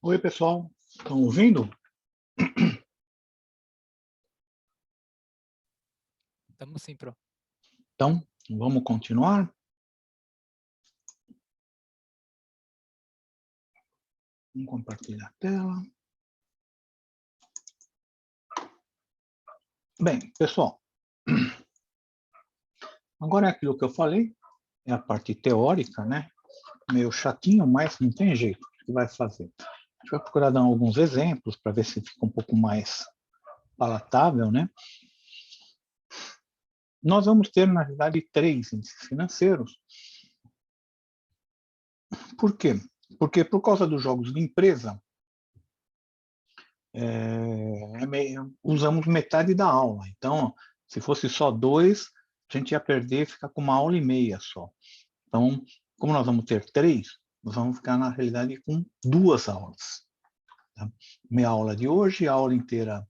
Oi, pessoal. Estão ouvindo? Estamos sim, Pro. Então, vamos continuar? Vamos compartilhar a tela. Bem, pessoal, agora é aquilo que eu falei, é a parte teórica, né? Meio chatinho, mas não tem jeito. O que vai fazer? A gente vai procurar dar alguns exemplos para ver se fica um pouco mais palatável, né? Nós vamos ter, na verdade, 3 índices financeiros. Por quê? Porque por causa dos jogos de empresa, usamos metade da aula. Então, se fosse só 2, a gente ia perder, ficar com 1h30 só. Então, como nós vamos ter 3, nós vamos ficar, na realidade, com 2 aulas. Tá? Meia aula de hoje, a aula inteira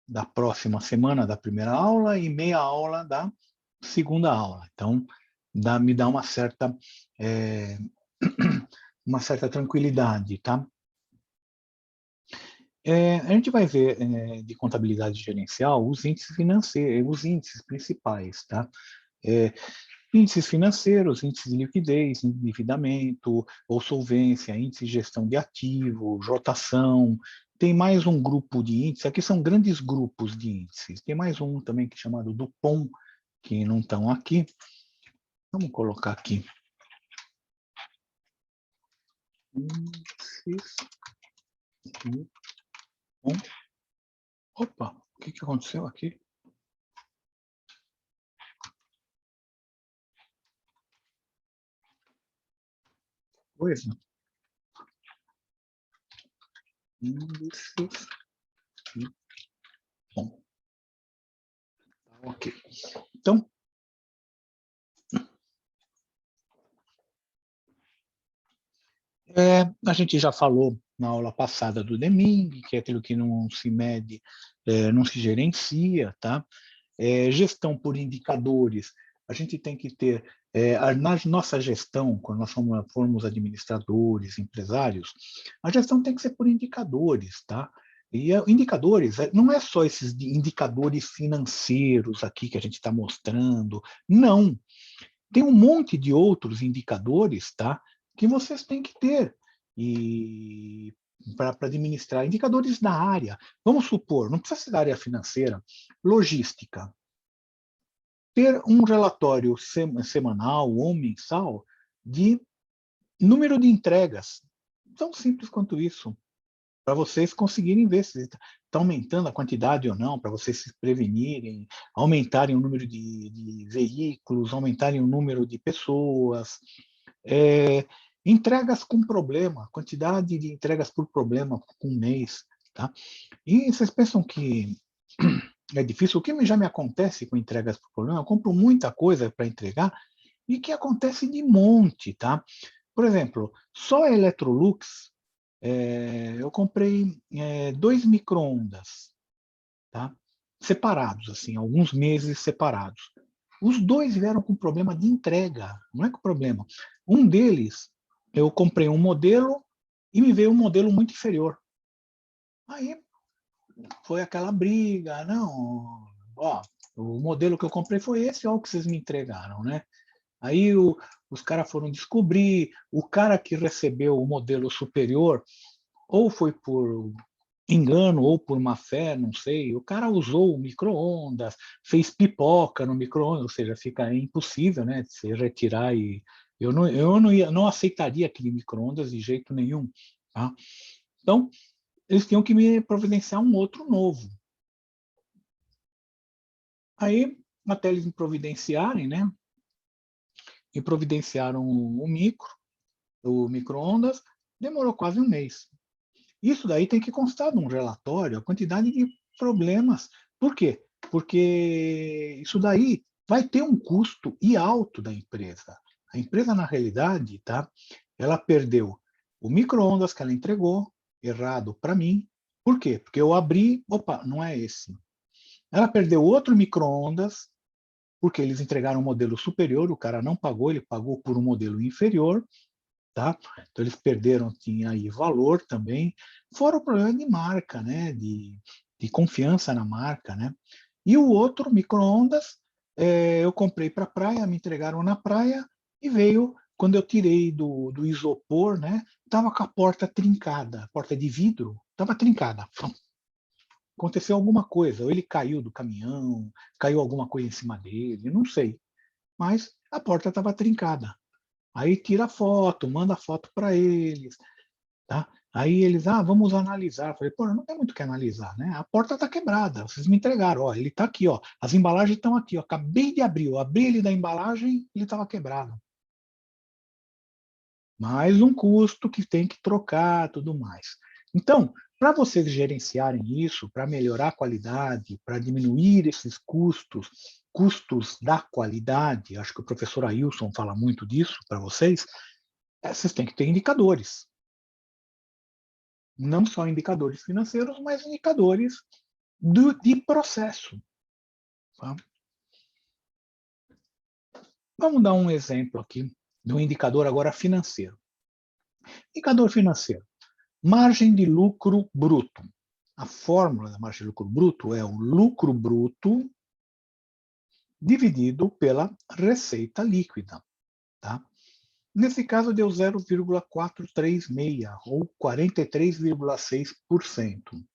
da próxima semana da primeira aula e meia aula da segunda aula. Então, me dá uma certa tranquilidade, tá? A gente vai ver de contabilidade gerencial os índices financeiros, os índices principais, tá? Índices financeiros, índices de liquidez, endividamento ou solvência, índice de gestão de ativos, rotação. Tem mais um grupo de índices, aqui são grandes grupos de índices. Tem mais um também que é chamado Dupont, que não estão aqui. Vamos colocar aqui. Índices Dupont. Opa, o que aconteceu aqui? Coisa. Índices. Bom. Ok. Então, a gente já falou na aula passada do Deming, que é aquilo que não se mede, não se gerencia, tá? Gestão por indicadores. A gente tem que ter, na nossa gestão, quando nós formos administradores, empresários, a gestão tem que ser por indicadores, tá? E indicadores, não é só esses indicadores financeiros aqui que a gente está mostrando, não. Tem um monte de outros indicadores, tá? Que vocês têm que ter e para administrar indicadores da área. Vamos supor, não precisa ser da área financeira, logística. Ter um relatório semanal ou mensal de número de entregas. Tão simples quanto isso. Para vocês conseguirem ver se está aumentando a quantidade ou não, para vocês se prevenirem, aumentarem o número de veículos, aumentarem o número de pessoas. Entregas com problema, quantidade de entregas por problema com um mês. Tá? E vocês pensam que é difícil? O que já me acontece com entregas por problema? Eu compro muita coisa para entregar e que acontece de monte. Tá? Por exemplo, só a Electrolux, eu comprei 2 micro-ondas, tá? Separados, assim, alguns meses separados. Os 2 vieram com problema de entrega, não é com problema. Um deles, eu comprei um modelo e me veio um modelo muito inferior. Aí foi aquela briga, não, ó, o modelo que eu comprei foi esse, ó, o que vocês me entregaram, né? Aí os caras foram descobrir, o cara que recebeu o modelo superior, ou foi por engano ou por má fé, não sei, o cara usou o micro-ondas, fez pipoca no micro-ondas, ou seja, fica impossível, né, de se retirar e eu não aceitaria aquele micro-ondas de jeito nenhum, tá? Então, eles tinham que me providenciar um outro novo. Aí, até eles me providenciarem, né? E providenciaram o micro-ondas, demorou quase um mês. Isso daí tem que constar num relatório, a quantidade de problemas. Por quê? Porque isso daí vai ter um custo e alto da empresa. A empresa, na realidade, tá? Ela perdeu o micro-ondas que ela entregou, errado para mim. Por quê? Porque eu abri, opa, não é esse. Ela perdeu outro micro-ondas, porque eles entregaram um modelo superior, o cara não pagou, ele pagou por um modelo inferior, tá? Então eles perderam, tinha aí valor também, fora o problema de marca, né? De confiança na marca, né? E o outro, micro-ondas, eu comprei para a praia, me entregaram na praia e veio, quando eu tirei do isopor, né? Estava com a porta trincada, a porta de vidro estava trincada. Aconteceu alguma coisa, ou ele caiu do caminhão, caiu alguma coisa em cima dele, não sei. Mas a porta estava trincada. Aí tira a foto, manda a foto para eles, tá? Aí eles, vamos analisar. Eu falei, pô, não tem muito o que analisar, né? A porta está quebrada, vocês me entregaram, ó, ele está aqui, ó, as embalagens estão aqui, ó, acabei de abrir, eu abri ele da embalagem, ele estava quebrado. Mais um custo que tem que trocar, tudo mais. Então, para vocês gerenciarem isso, para melhorar a qualidade, para diminuir esses custos, custos da qualidade, acho que o professor Ailson fala muito disso para vocês, vocês têm que ter indicadores. Não só indicadores financeiros, mas indicadores de processo. Tá? Vamos dar um exemplo aqui de um indicador agora financeiro. Indicador financeiro. Margem de lucro bruto. A fórmula da margem de lucro bruto é o lucro bruto dividido pela receita líquida. Tá? Nesse caso, deu 0,436, ou 43,6%.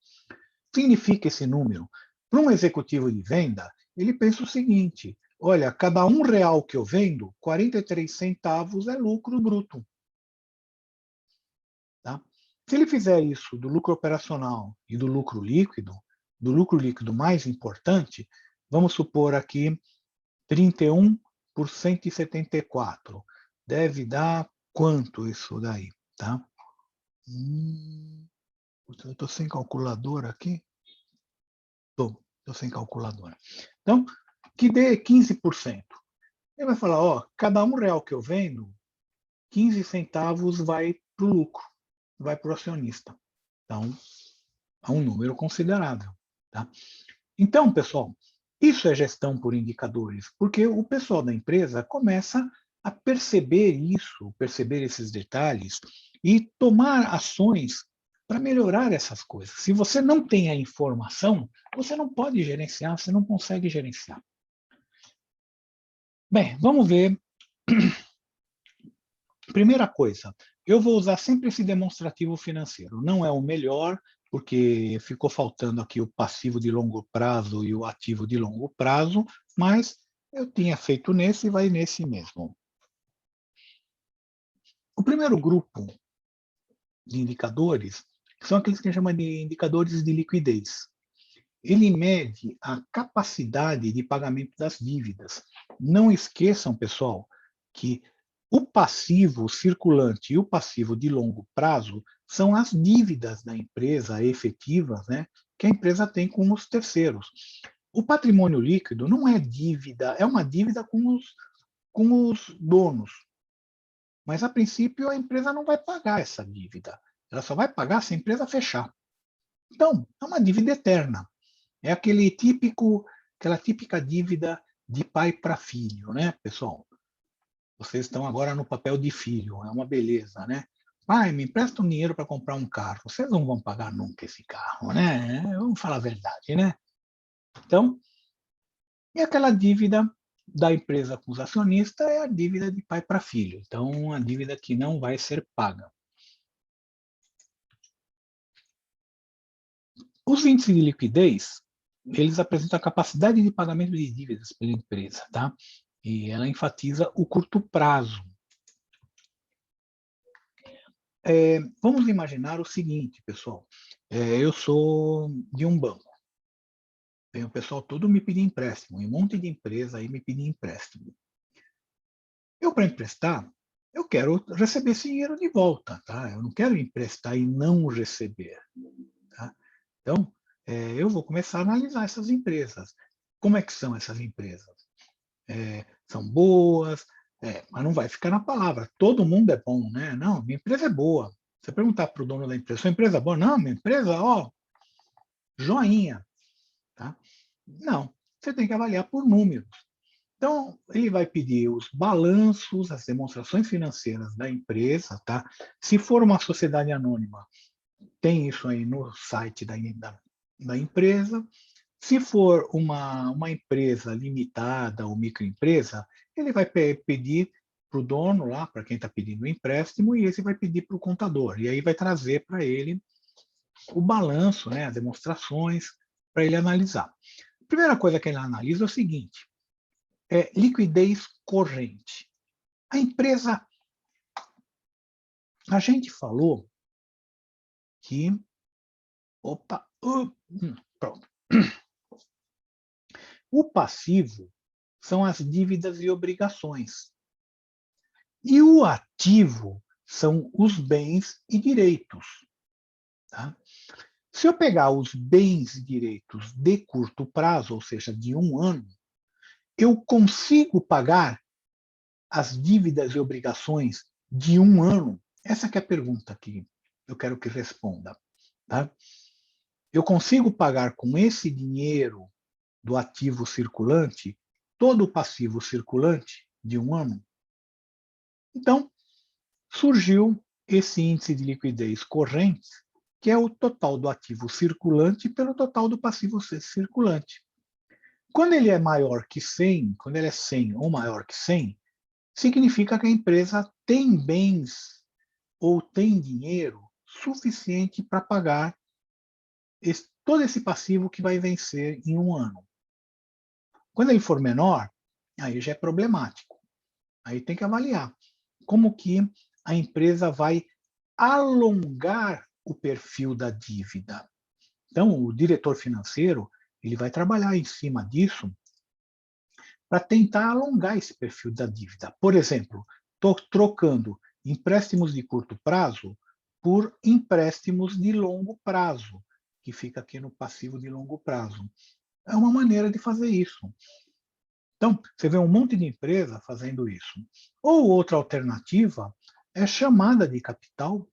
Significa esse número? Para um executivo de venda, ele pensa o seguinte: olha, cada R$ 1 que eu vendo, 43 centavos é lucro bruto. Tá? Se ele fizer isso do lucro operacional e do lucro líquido mais importante, vamos supor aqui 31 por 174. Deve dar quanto isso daí? Tá? Eu estou sem calculadora aqui. Estou sem calculadora. Então, que dê 15%. Ele vai falar, ó, cada R$ 1 que eu vendo, 15 centavos vai para o lucro, vai para o acionista. Então, é um número considerável. Tá? Então, pessoal, isso é gestão por indicadores, porque o pessoal da empresa começa a perceber isso, perceber esses detalhes e tomar ações para melhorar essas coisas. Se você não tem a informação, você não pode gerenciar, você não consegue gerenciar. Bem, vamos ver. Primeira coisa, eu vou usar sempre esse demonstrativo financeiro. Não é o melhor, porque ficou faltando aqui o passivo de longo prazo e o ativo de longo prazo, mas eu tinha feito nesse e vai nesse mesmo. O primeiro grupo de indicadores são aqueles que a gente chama de indicadores de liquidez. Ele mede a capacidade de pagamento das dívidas. Não esqueçam, pessoal, que o passivo circulante e o passivo de longo prazo são as dívidas da empresa efetivas, né, que a empresa tem com os terceiros. O patrimônio líquido não é dívida, é uma dívida com os donos. Mas, a princípio, a empresa não vai pagar essa dívida. Ela só vai pagar se a empresa fechar. Então, é uma dívida eterna. É aquela típica dívida de pai para filho, né, pessoal? Vocês estão agora no papel de filho, é uma beleza, né? Pai, me empresta um dinheiro para comprar um carro. Vocês não vão pagar nunca esse carro, né? Vamos falar a verdade, né? Então, e aquela dívida da empresa com os acionistas é a dívida de pai para filho. Então, a dívida que não vai ser paga. Os índices de liquidez, eles apresentam a capacidade de pagamento de dívidas pela empresa, tá? E ela enfatiza o curto prazo. Vamos imaginar o seguinte, pessoal. Eu sou de um banco. Vem o pessoal todo me pedir empréstimo, um monte de empresa aí me pedir empréstimo. Eu, para emprestar, eu quero receber esse dinheiro de volta, tá? Eu não quero emprestar e não receber, tá? Então, eu vou começar a analisar essas empresas. Como é que são essas empresas? São boas, mas não vai ficar na palavra. Todo mundo é bom, né? Não, minha empresa é boa. Você perguntar para o dono da empresa, sua empresa é boa? Não, minha empresa, ó, joinha, tá? Não, você tem que avaliar por números. Então, ele vai pedir os balanços, as demonstrações financeiras da empresa, tá? Se for uma sociedade anônima, tem isso aí no site da empresa. Se for uma empresa limitada ou microempresa, ele vai pedir para o dono lá, para quem está pedindo o empréstimo, e esse vai pedir para o contador. E aí vai trazer para ele o balanço, né, as demonstrações, para ele analisar. A primeira coisa que ele analisa é o seguinte: liquidez corrente. A empresa, a gente falou que, pronto. O passivo são as dívidas e obrigações. E o ativo são os bens e direitos. Tá? Se eu pegar os bens e direitos de curto prazo, ou seja, de um ano, eu consigo pagar as dívidas e obrigações de um ano? Essa que é a pergunta que eu quero que responda. Tá? Eu consigo pagar com esse dinheiro do ativo circulante todo o passivo circulante de um ano? Então, surgiu esse índice de liquidez corrente, que é o total do ativo circulante pelo total do passivo circulante. Quando ele é maior que 100, quando ele é 100 ou maior que 100, significa que a empresa tem bens ou tem dinheiro suficiente para pagar todo esse passivo que vai vencer em um ano. Quando ele for menor, aí já é problemático. Aí tem que avaliar como que a empresa vai alongar o perfil da dívida. Então, o diretor financeiro ele vai trabalhar em cima disso para tentar alongar esse perfil da dívida. Por exemplo, estou trocando empréstimos de curto prazo por empréstimos de longo prazo, que fica aqui no passivo de longo prazo. É uma maneira de fazer isso. Então, você vê um monte de empresa fazendo isso. Ou outra alternativa é chamada de capital,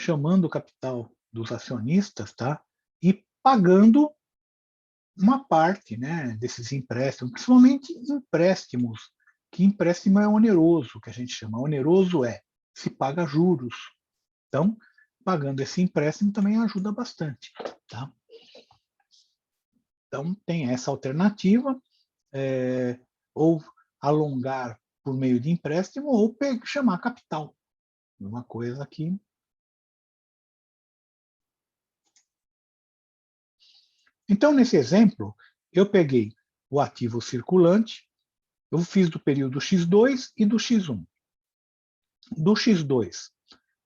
chamando o capital dos acionistas, tá? E pagando uma parte, né, desses empréstimos, principalmente empréstimos, que empréstimo é oneroso, que a gente chama. Oneroso se paga juros. Então, pagando esse empréstimo também ajuda bastante, tá? Então, tem essa alternativa, ou alongar por meio de empréstimo, ou chamar capital. Uma coisa que... Então, nesse exemplo, eu peguei o ativo circulante, eu fiz do período X2 e do X1. Do X2,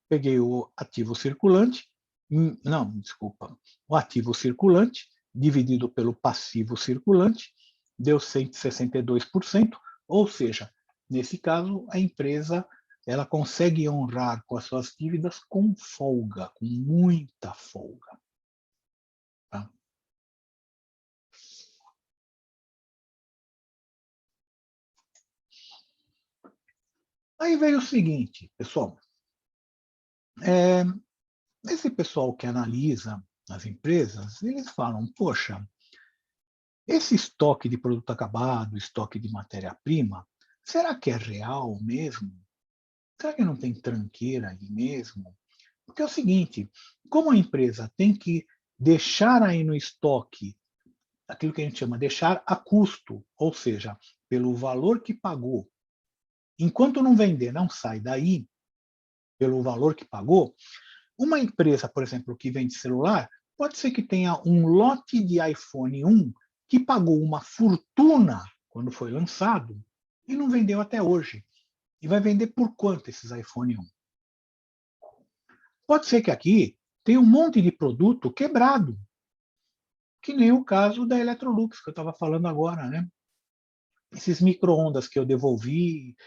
peguei o ativo circulante, não, desculpa, o ativo circulante dividido pelo passivo circulante, deu 162%, ou seja, nesse caso, a empresa ela consegue honrar com as suas dívidas com folga, com muita folga. Tá? Aí veio o seguinte, pessoal, esse pessoal que analisa as empresas, eles falam, poxa, esse estoque de produto acabado, estoque de matéria-prima, será que é real mesmo? Será que não tem tranqueira ali mesmo? Porque é o seguinte, como a empresa tem que deixar aí no estoque aquilo que a gente chama deixar a custo, ou seja, pelo valor que pagou, enquanto não vender, não sai daí, pelo valor que pagou, uma empresa, por exemplo, que vende celular, pode ser que tenha um lote de iPhone 1 que pagou uma fortuna quando foi lançado e não vendeu até hoje. E vai vender por quanto esses iPhone 1? Pode ser que aqui tenha um monte de produto quebrado, Que nem o caso da Electrolux, que eu estava falando agora, né? Esses micro-ondas que eu devolvi,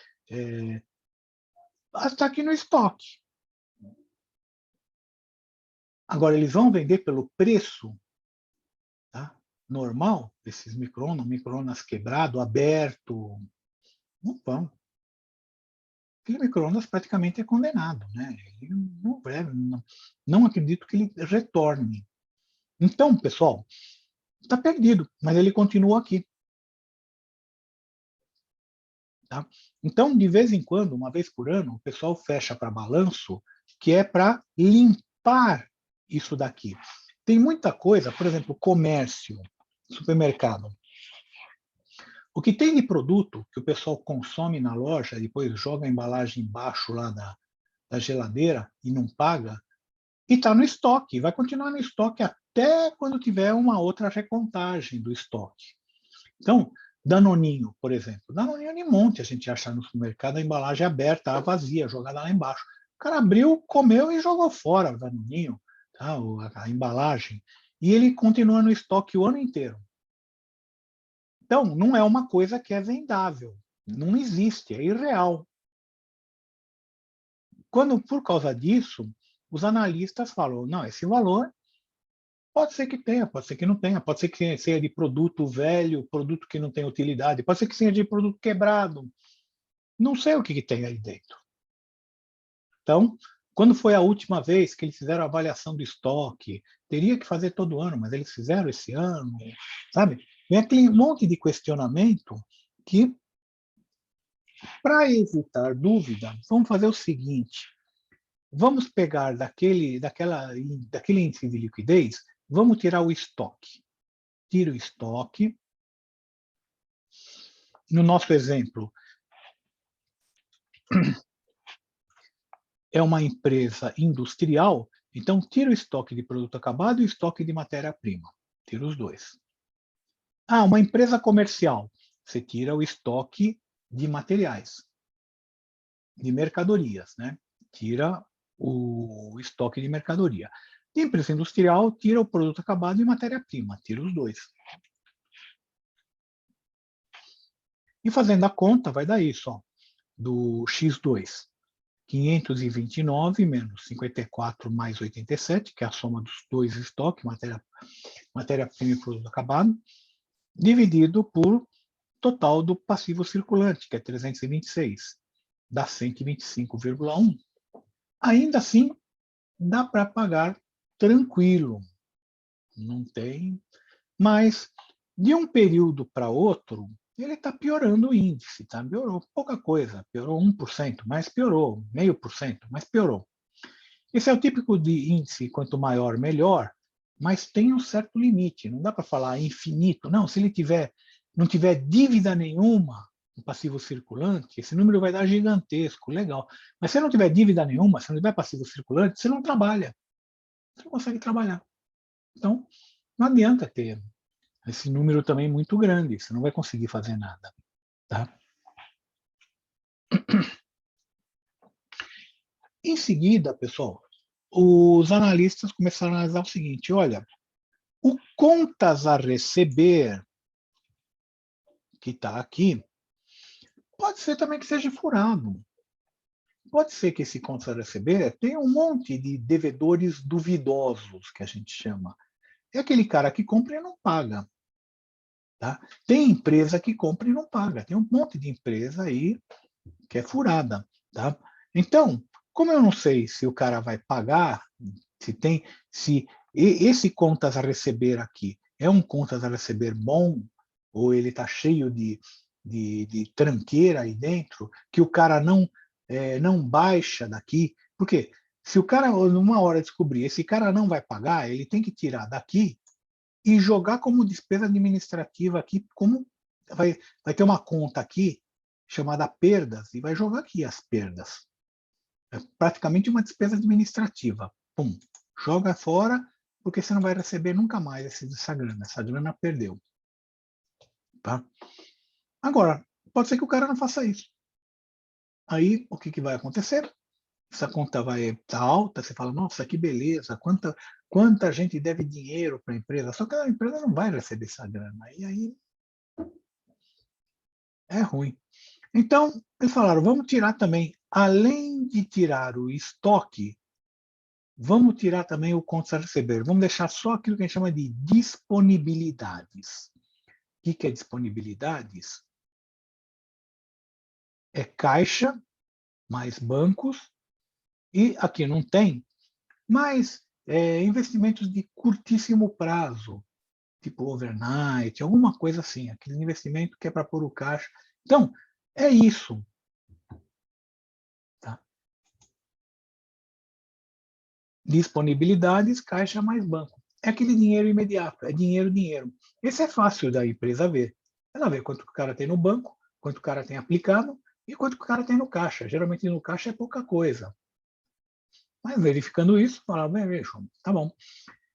está aqui no estoque. Agora, eles vão vender pelo preço, tá, normal, esses micro-ondas quebrado, aberto, não vão. Aquele micro-ondas praticamente é condenado, né? Ele não acredito que ele retorne. Então, pessoal, está perdido, mas ele continua aqui. Tá? Então, de vez em quando, uma vez por ano, o pessoal fecha para balanço, que é para limpar isso daqui. Tem muita coisa, por exemplo, comércio, supermercado. O que tem de produto que o pessoal consome na loja, depois joga a embalagem embaixo lá da geladeira e não paga, e está no estoque, vai continuar no estoque até quando tiver uma outra recontagem do estoque. Então, Danoninho, por exemplo. Danoninho de monte a gente acha no supermercado, a embalagem aberta, vazia, jogada lá embaixo. O cara abriu, comeu e jogou fora o Danoninho, tá? A embalagem. E ele continua no estoque o ano inteiro. Então, não é uma coisa que é vendável. Não existe, é irreal. Quando, por causa disso, os analistas falam, não, esse valor pode ser que tenha, pode ser que não tenha, pode ser que seja de produto velho, produto que não tem utilidade, pode ser que seja de produto quebrado. Não sei o que tem aí dentro. Então, quando foi a última vez que eles fizeram a avaliação do estoque? Teria que fazer todo ano, mas eles fizeram esse ano, sabe? Vem aquele monte de questionamento que, para evitar dúvida, vamos fazer o seguinte: vamos pegar daquele índice de liquidez, vamos tirar o estoque. Tira o estoque. No nosso exemplo, é uma empresa industrial, então tira o estoque de produto acabado e o estoque de matéria-prima. Tira os dois. Ah, uma empresa comercial. Você tira o estoque de materiais, de mercadorias, né? Tira o estoque de mercadoria. De empresa industrial, tira o produto acabado e matéria-prima. Tira os dois. E fazendo a conta, vai dar isso, ó, do X2. 529 menos 54 mais 87, que é a soma dos dois estoques, matéria-prima e produto acabado, dividido por total do passivo circulante, que é 326, dá 125,1. Ainda assim, dá para pagar tranquilo, não tem. Mas, de um período para outro, ele está piorando o índice, tá? Piorou pouca coisa, piorou 1%, mas piorou, 0,5%, mas piorou. Esse é o típico de índice, quanto maior, melhor, mas tem um certo limite, não dá para falar infinito. Não, se ele não tiver dívida nenhuma no passivo circulante, esse número vai dar gigantesco, legal. Mas se não tiver dívida nenhuma, se não tiver passivo circulante, você não trabalha. Você não consegue trabalhar. Então, não adianta ter esse número também muito grande, você não vai conseguir fazer nada. Tá? Em seguida, pessoal, os analistas começaram a analisar o seguinte: olha, o contas a receber, que está aqui, pode ser também que seja furado. Pode ser que esse contas a receber tenha um monte de devedores duvidosos, que a gente chama. É aquele cara que compra e não paga. Tá? Tem empresa que compra e não paga. Tem um monte de empresa aí que é furada. Tá? Então, como eu não sei se o cara vai pagar, se esse contas a receber aqui é um contas a receber bom, ou ele está cheio de tranqueira aí dentro, que o cara não baixa daqui, porque se o cara, numa hora, descobrir esse cara não vai pagar, ele tem que tirar daqui e jogar como despesa administrativa aqui, como vai ter uma conta aqui chamada perdas, e vai jogar aqui as perdas. É praticamente uma despesa administrativa. Pum, joga fora, porque você não vai receber nunca mais essa grana. Essa grana perdeu. Tá? Agora, pode ser que o cara não faça isso. Aí, o que vai acontecer? essa conta vai estar alta, você fala, nossa, que beleza, quanta gente deve dinheiro para a empresa, só que a empresa não vai receber essa grana, e aí é ruim. Então, eles falaram, vamos tirar também, além de tirar o estoque, vamos tirar também o contas a receber, vamos deixar só aquilo que a gente chama de disponibilidades. O que é disponibilidades? É caixa, mais bancos, e aqui não tem, mas investimentos de curtíssimo prazo, tipo overnight, alguma coisa assim, aquele investimento que é para pôr o caixa. Então, é isso. Tá? Disponibilidades, caixa mais banco. É aquele dinheiro imediato, é dinheiro, dinheiro. Esse é fácil da empresa ver. Ela vê quanto o cara tem no banco, quanto o cara tem aplicado e quanto o cara tem no caixa. Geralmente no caixa é pouca coisa. Mas verificando isso, fala, veja, tá bom.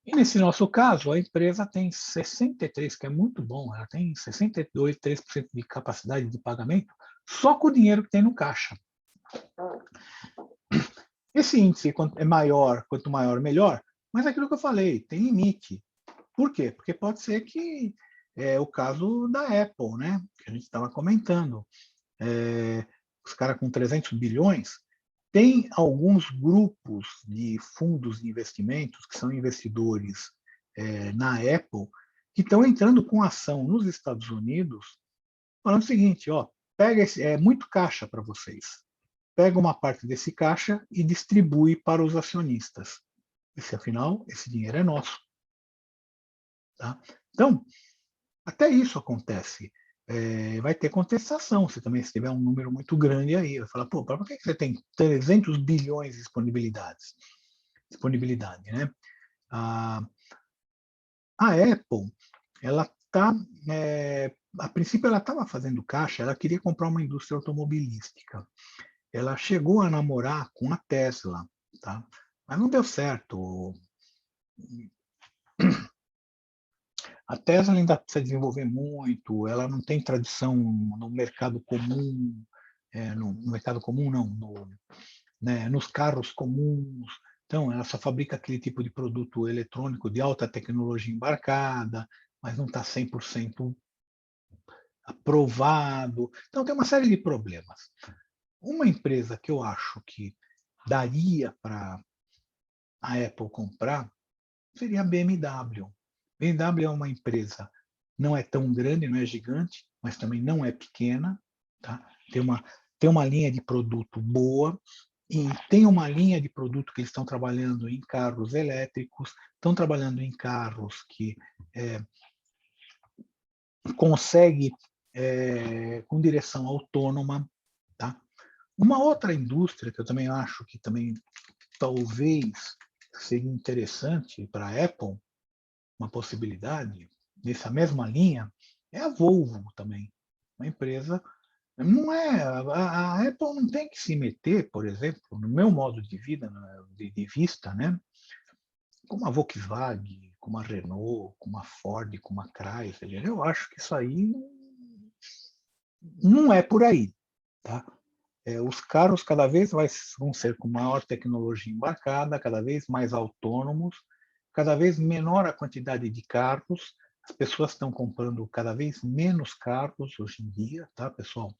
E nesse nosso caso, a empresa tem 63, que é muito bom, ela tem 62, 3% de capacidade de pagamento só com o dinheiro que tem no caixa. Esse índice é maior, quanto maior, melhor, mas é aquilo que eu falei, tem limite. Por quê? Porque pode ser que é o caso da Apple, né? Que a gente estava comentando. Os caras com 300 bilhões, tem alguns grupos de fundos de investimentos, que são investidores na Apple, que estão entrando com ação nos Estados Unidos, falando o seguinte, ó, pega é muito caixa para vocês. Pega uma parte desse caixa e distribui para os acionistas. Afinal, esse dinheiro é nosso. Tá? Então, até isso acontece. Vai ter contestação, se também se tiver um número muito grande aí. Vai falar, pô, por que você tem 300 bilhões de disponibilidade, né? A, a Apple, ela está, a princípio ela estava fazendo caixa, ela queria comprar uma indústria automobilística. Ela chegou a namorar com a Tesla, tá? Mas não deu certo. A Tesla ainda precisa desenvolver muito, ela não tem tradição no mercado comum, no mercado comum não, nos carros comuns. Então, ela só fabrica aquele tipo de produto eletrônico de alta tecnologia embarcada, mas não está 100% aprovado. Então, tem uma série de problemas. Uma empresa que eu acho que daria para a Apple comprar seria a BMW. BMW é uma empresa, não é tão grande, não é gigante, mas também não é pequena, tá? Tem uma linha de produto boa e tem uma linha de produto que eles estão trabalhando em carros elétricos, estão trabalhando em carros que consegue com direção autônoma, tá? Uma outra indústria que eu também acho que também talvez seria interessante para a Apple, uma possibilidade nessa mesma linha, é a Volvo também. Uma empresa. Não é. A Apple não tem que se meter, por exemplo, no meu modo de vida, de vista, né? Como a Volkswagen, como a Renault, como a Ford, como a Chrysler. Eu acho que isso aí não é por aí. Tá? Os carros cada vez vão ser com maior tecnologia embarcada, cada vez mais autônomos, cada vez menor a quantidade de carros. As pessoas estão comprando cada vez menos carros hoje em dia, tá, pessoal?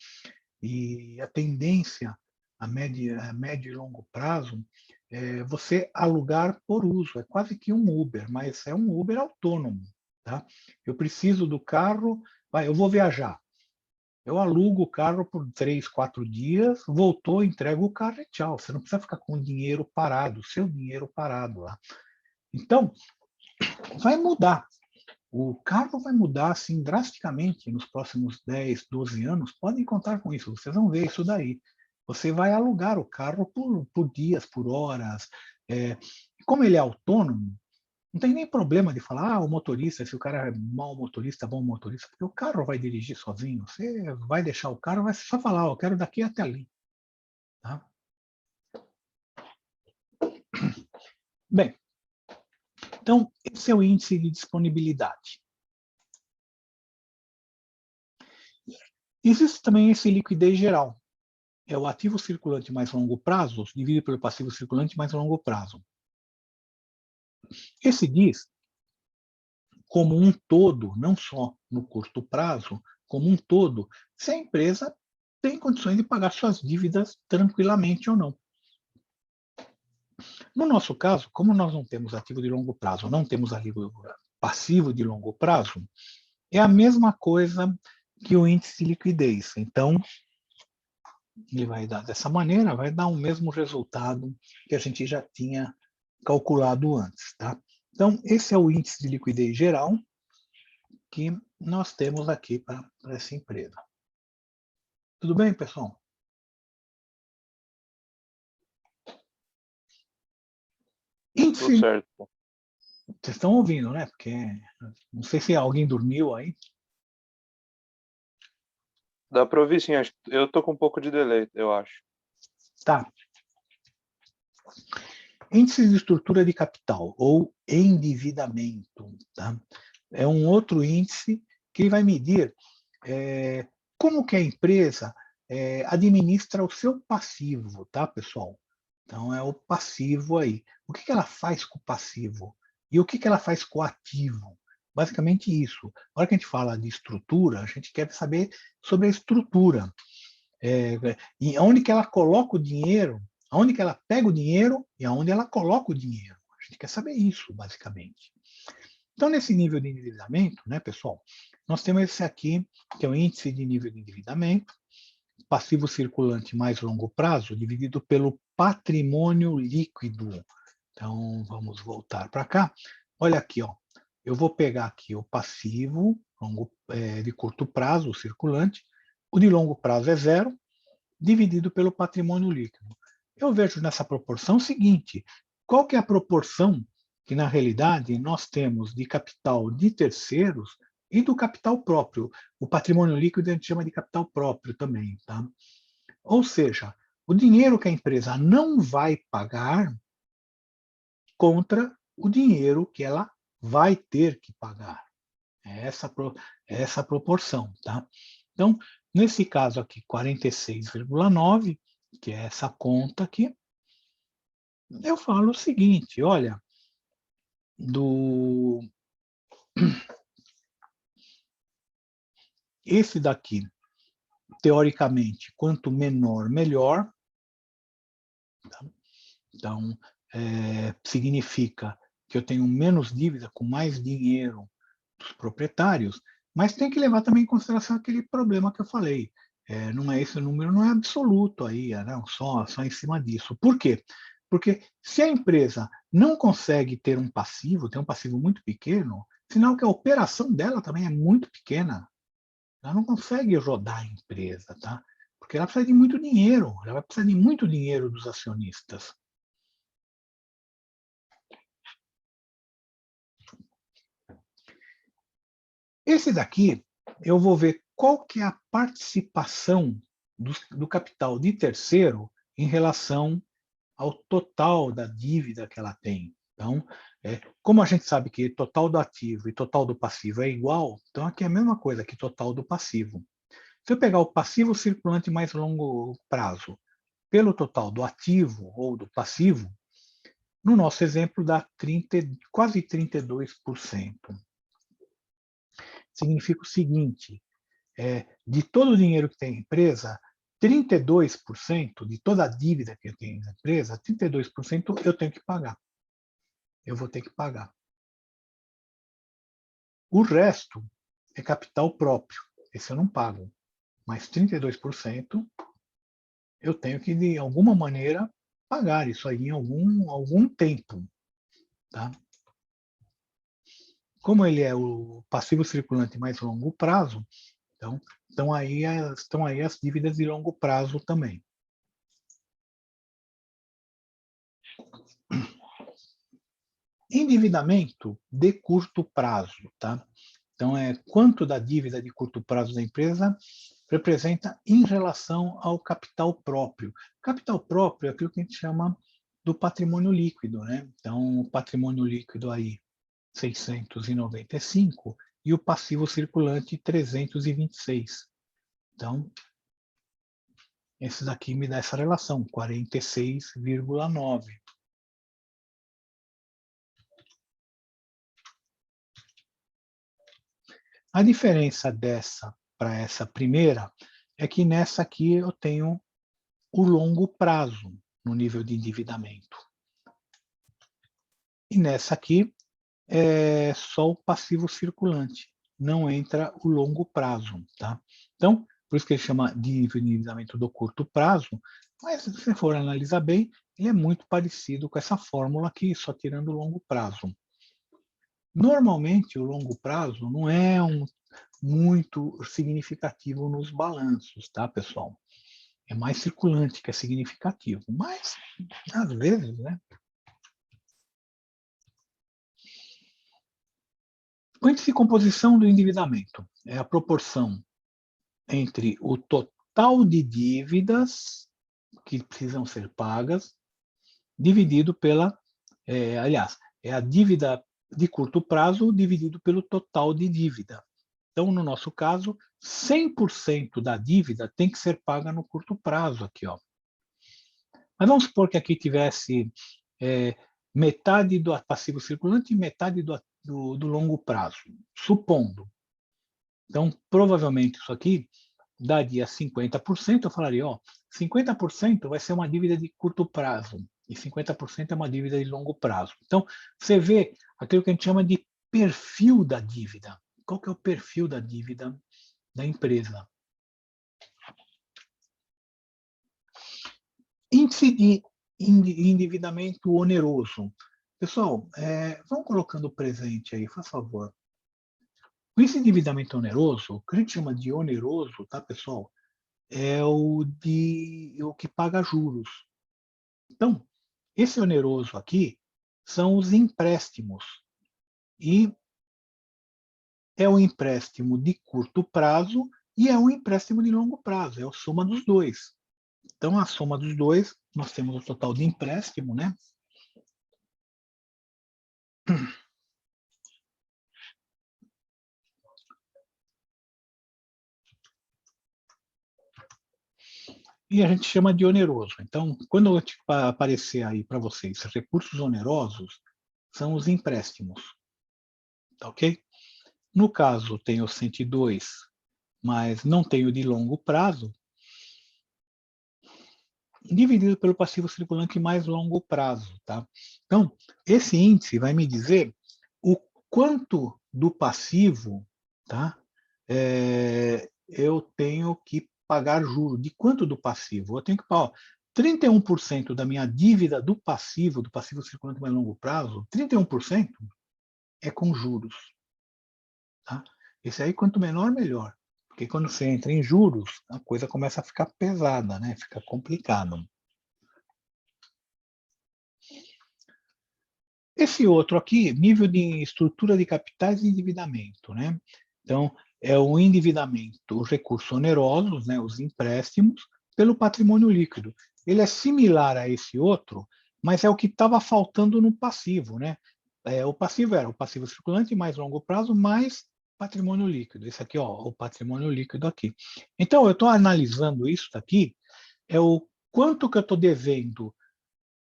E a tendência a médio e longo prazo é você alugar por uso. É quase que um Uber, mas é um Uber autônomo, tá? Eu preciso do carro, eu vou viajar. Eu alugo o carro por 3, 4 dias, voltou, entrego o carro e tchau. Você não precisa ficar com o dinheiro parado, seu dinheiro parado lá. Então, vai mudar. O carro vai mudar assim drasticamente nos próximos 10, 12 anos. Podem contar com isso, vocês vão ver isso daí. Você vai alugar o carro por dias, por horas. Como ele é autônomo, não tem nem problema de falar, o motorista, se o cara é mau motorista, bom motorista, porque o carro vai dirigir sozinho. Você vai deixar o carro, vai só falar, eu quero daqui até ali. Tá? Bem, então, esse é o índice de disponibilidade. Existe também esse liquidez geral. é o ativo circulante mais longo prazo dividido pelo passivo circulante mais longo prazo. Esse diz, como um todo, não só no curto prazo, como um todo, se a empresa tem condições de pagar suas dívidas tranquilamente ou não. No nosso caso, como nós não temos ativo de longo prazo, não temos passivo de longo prazo, é a mesma coisa que o índice de liquidez. Então, ele vai dar dessa maneira, vai dar o mesmo resultado que a gente já tinha calculado antes, tá? Então, esse é o índice de liquidez geral que nós temos aqui para essa empresa. Tudo bem, pessoal? Tudo Índice, certo. vocês estão ouvindo, né? Porque não sei se alguém dormiu aí. Dá para ouvir sim, eu tô com um pouco de delay, eu acho. Tá. Índice de estrutura de capital, ou endividamento, tá? É um outro índice que vai medir como que a empresa administra o seu passivo, tá, pessoal? Então, é o passivo aí. O que ela faz com o passivo? E o que ela faz com o ativo? Basicamente isso. Na hora que a gente fala de estrutura, a gente quer saber sobre a estrutura. E onde que ela coloca o dinheiro, aonde que ela pega o dinheiro e aonde ela coloca o dinheiro. A gente quer saber isso, basicamente. Então, nesse nível de endividamento, né, pessoal, nós temos esse aqui, que é o índice de nível de endividamento, passivo circulante mais longo prazo, dividido pelo patrimônio líquido. Então, vamos voltar para cá. Olha aqui, ó. Eu vou pegar aqui o passivo de curto prazo, o circulante. O de longo prazo é 0, dividido pelo patrimônio líquido. Eu vejo nessa proporção o seguinte: qual que é a proporção que, na realidade, nós temos de capital de terceiros e do capital próprio? O patrimônio líquido a gente chama de capital próprio também, tá? Ou seja, o dinheiro que a empresa não vai pagar contra o dinheiro que ela vai ter que pagar. É essa proporção, tá? Então, nesse caso aqui, 46,9, que é essa conta aqui, eu falo o seguinte, olha, esse daqui, teoricamente, quanto menor, melhor. Tá? Então, significa que eu tenho menos dívida com mais dinheiro dos proprietários, mas tem que levar também em consideração aquele problema que eu falei. Não é esse número, não é absoluto aí, não, só em cima disso. Por quê? Porque se a empresa não consegue ter um passivo, tem um passivo muito pequeno, sinal que a operação dela também é muito pequena. Ela não consegue rodar a empresa, tá? Porque ela precisa de muito dinheiro, ela vai precisar de muito dinheiro dos acionistas. Esse daqui, eu vou ver qual que é a participação do capital de terceiro em relação ao total da dívida que ela tem. Então, como a gente sabe que total do ativo e total do passivo é igual, então aqui é a mesma coisa que total do passivo. Se eu pegar o passivo circulante mais longo prazo pelo total do ativo ou do passivo, no nosso exemplo dá quase 32%. Significa o seguinte, de todo o dinheiro que tem a empresa, 32% de toda a dívida que eu tenho na empresa, 32% eu tenho que pagar. Eu vou ter que pagar. O resto é capital próprio. Esse eu não pago. Mas 32% eu tenho que, de alguma maneira, pagar isso aí em algum tempo. Tá? Como ele é o passivo circulante mais longo prazo, então estão aí as dívidas de longo prazo também. Endividamento de curto prazo, tá? Então, quanto da dívida de curto prazo da empresa representa em relação ao capital próprio. Capital próprio é aquilo que a gente chama do patrimônio líquido, né? Então, o patrimônio líquido aí, 695, e o passivo circulante, 326. Então, Esse daqui me dá essa relação, 46,9. A diferença dessa para essa primeira é que nessa aqui eu tenho o longo prazo no nível de endividamento. E nessa aqui é só o passivo circulante, não entra o longo prazo, tá? Então, por isso que ele chama de endividamento do curto prazo, mas se você for analisar bem, ele é muito parecido com essa fórmula aqui, só tirando o longo prazo. Normalmente, o longo prazo não é muito significativo nos balanços, tá, pessoal? É mais circulante que é significativo, mas, às vezes, né? O índice de composição do endividamento é a proporção entre o total de dívidas que precisam ser pagas, dividido pela, aliás, é a dívida de curto prazo dividido pelo total de dívida. Então, no nosso caso, 100% da dívida tem que ser paga no curto prazo aqui, ó. Mas vamos supor que aqui tivesse metade do passivo circulante e metade do longo prazo, supondo. Então, provavelmente isso aqui daria 50%, eu falaria, ó, 50% vai ser uma dívida de curto prazo e 50% é uma dívida de longo prazo. Então, você vê aquilo que a gente chama de perfil da dívida. Qual que é o perfil da dívida da empresa? Índice de endividamento oneroso. Pessoal, vão colocando o presente aí, por favor. O índice de endividamento oneroso, o que a gente chama de oneroso, tá, pessoal? É o que paga juros. Então, esse oneroso aqui são os empréstimos. E é o empréstimo de curto prazo e é o empréstimo de longo prazo, é a soma dos dois. Então, a soma dos dois, nós temos o total de empréstimo, né? E a gente chama de oneroso. Então, quando aparecer aí para vocês recursos onerosos, são os empréstimos. Tá ok? No caso, tem o 102, mas não tem o de longo prazo, dividido pelo passivo circulante mais longo prazo. Tá? Então, esse índice vai me dizer o quanto do passivo, tá, eu tenho que pagar juro. De quanto do passivo? Eu tenho que pagar 31% da minha dívida do passivo circulante mais longo prazo, 31% é com juros. Tá? Esse aí, quanto menor, melhor. Porque quando você entra em juros, a coisa começa a ficar pesada, né? Fica complicado. Esse outro aqui, nível de estrutura de capitais e endividamento, né? Então, é o endividamento, os recursos onerosos, né, os empréstimos, pelo patrimônio líquido. Ele é similar a esse outro, mas é o que estava faltando no passivo, né? O passivo era o passivo circulante mais longo prazo, mais patrimônio líquido. Esse aqui, ó, o patrimônio líquido aqui. Então, eu estou analisando isso daqui, é o quanto que eu estou devendo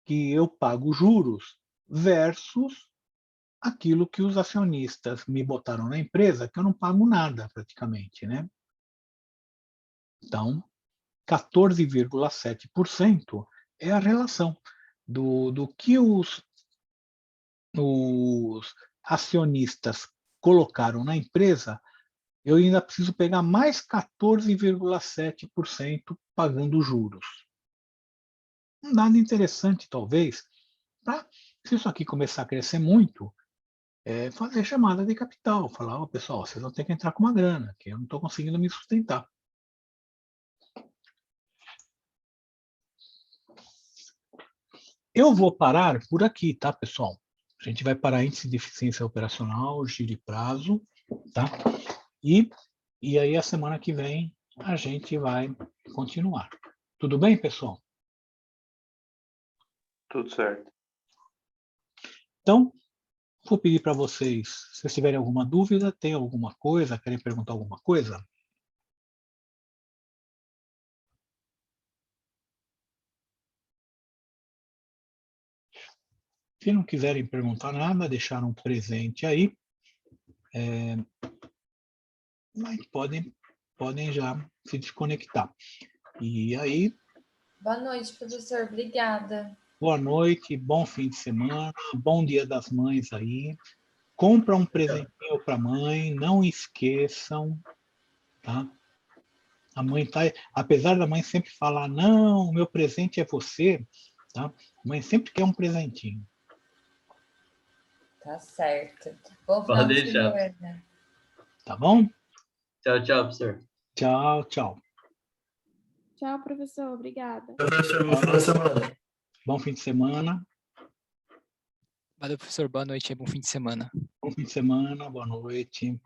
que eu pago juros versus aquilo que os acionistas me botaram na empresa, que eu não pago nada praticamente, né? Então, 14,7% é a relação do que os acionistas colocaram na empresa, eu ainda preciso pegar mais 14,7% pagando juros. Um dado interessante, talvez, para, se isso aqui começar a crescer muito, fazer chamada de capital, falar, pessoal, vocês vão ter que entrar com uma grana, que eu não estou conseguindo me sustentar. Eu vou parar por aqui, tá, pessoal? A gente vai parar índice de eficiência operacional, giro e prazo, tá? E aí a semana que vem a gente vai continuar. Tudo bem, pessoal? Tudo certo. Então, vou pedir para vocês, se vocês tiverem alguma dúvida, tem alguma coisa, querem perguntar alguma coisa? Se não quiserem perguntar nada, deixaram um presente aí, mas podem já se desconectar. E aí, Boa noite, professor. Obrigada. boa noite, bom fim de semana, bom Dia das Mães aí. Compra um presentinho para a mãe, não esqueçam, tá? A mãe tá, apesar da mãe sempre falar, não, o meu presente é você, tá? A mãe sempre quer um presentinho. Tá certo. Bom final Pode de deixar. semana. Tá bom? Tchau, tchau, professor. Tchau, tchau. Tchau, professor. Obrigada. Professor, bom final de semana. Bom fim de semana. Valeu, professor. Boa noite e bom fim de semana. Bom fim de semana, boa noite.